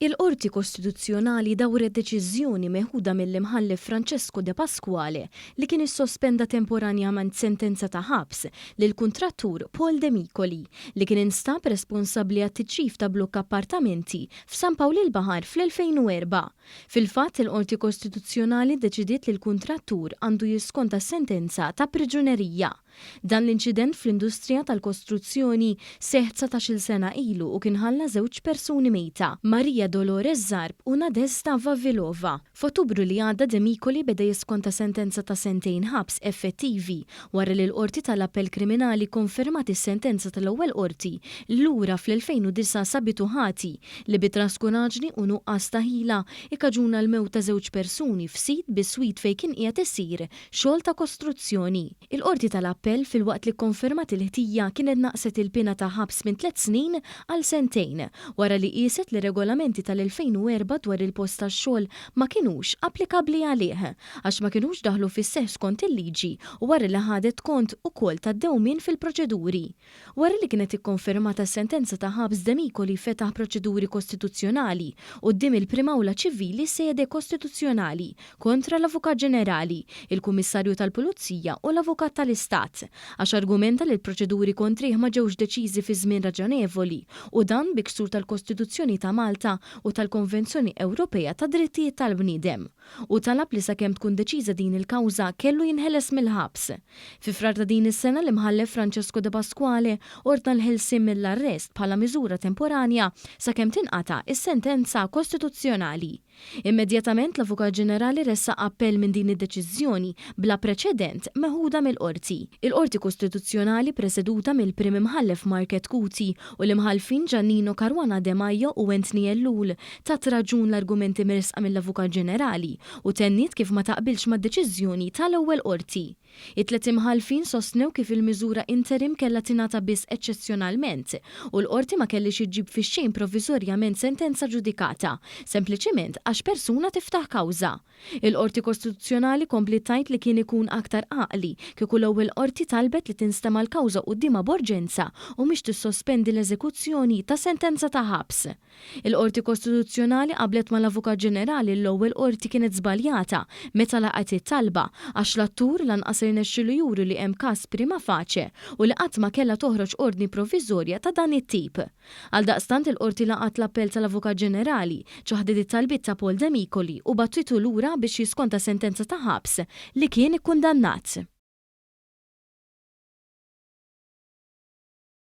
Il-Qorti Kostituzzjonali dawret deċiżjoni meħuda mill-imħallef Francesco De Pasquale li kien issospenda temporanjament sentenza ta' ħabs lil kuntrattur Paul De Micoli li kien instab responsabbli għat-tiċċif ta' blokk appartamenti f'San Pawli l-Baħar fl-2004. Fil-fatt il-Qorti Kostituzzjonali deċidiet li l-kuntrattur għandu jiskonta sentenza ta' priġunerija. Dan l-inċident fl-industrija tal-kostruzzjoni seħħ 19-il sena ilu u kien ħalla żewġ persuni mejta, Maria Dolores Zarb u Nadezhda Vavilova. F'Ottubru li għadda De Micoli beda jiskonta sentenza ta' sentejn ħabs effettivi wara li l-Qorti tal-Appell Kriminali konfermat is-sentenza tal-ewwel qorti lura fl-2009 sabitu ħati li bitraskuraġni u nuqqas ta' ħila ikkaġuna l-mewt ta' żewġ persuni f'sit bis-swit fejn kien qiegħed isir xogħol ta' kostruzzjoni. Il-Qorti tal-Appell fil-waqt li konfermat il-ħtija kienet naqset il-pina ta' ħabs minn 3 snin għal sentejn wara li qiset li regolamenti tal-2004 dwar il-post tax-xogħol ma kinux applikabbli għalih għax ma kinux daħlu fis-seħħ skont il-liġi u wara li ħadet kont ukoll ta' dewmien fil-proċeduri. Wara li kienet ikkonfermata sentenza ta' ħabs De Micoli fetaħ proċeduri kostituzzjonali quddiem il-Primawla Ċivili sede kostituzzjonali kontra l-Avukat Ġenerali, il-Kummissarju tal-Pulizija u l-Avukat tal-Istat għax argumenta li l-proċeduri kontrih ma ġewx deċiżi fi żmien raġonevoli u dan biksur tal-Kostituzzjoni ta' Malta u tal-Konvenzjoni Ewropea ta' Drittijiet tal-Bniedem u talab li sakemm tkun deċiża din il-kawża kellu jinħeles mill-ħabs. Fi frar ta' din is-sena l-imħallef Francesco De Pasquale ordna l-ħelsien mill-arrest bħala miżura temporanja sakemm tinqata' is-sentenza kostituzzjonali. Immedjatament l-Avukat Ġenerali ressaq appell minn din id-deċiżjoni bla preċedent meħuda mill-Qorti. Il-Qorti Kostituzzjonali preseduta mill-Prim Imħallef Market Kuti u l-imħalfin Giannino Caruana De Maio u Anthony Ellul tat raġun l-argumenti mirsqa mill-Avukat Ġenerali u tennit kif ma taqbilx mad-deċiżjoni tal-ewwel qorti. It-tliet imħalfin sostnew kif il-miżura interim kellha tingħata biss eċċezzjonalment u l-qorti ma kellix iġġib fix-xejn provviżorjament sentenza ġudikata, sempliċiment għax persuna tiftaħ kawża. Il-Qorti Kostituzzjonali kompli tajt li kien ikun aktar għaqli kieku l-ewwel qorti talbet li tinstema' l-kawża qudiemha b'urġenza u mhix tissospendi l-eżekuzzjoni ta' sentenza ta' ħabs. Il-Qorti Kostituzzjonali qablet mal-Avukat Ġenerali l-ewwel qorti kienet żbaljata meta laqgħet it-talba għax l-attur lanqas irnexxielu juri li hemm każ prima facie u li qatt ma kellha toħroġ ordni provviżorja ta' dan it-tip. Għaldaqstant il-qorti laqgħet l-appell tal-Avukat Ġenerali ċaħdet it-talbiet ta' Paul De Micoli u battitu lura biex jiskonta sentenza ta' ħabs li kien ikkundannat.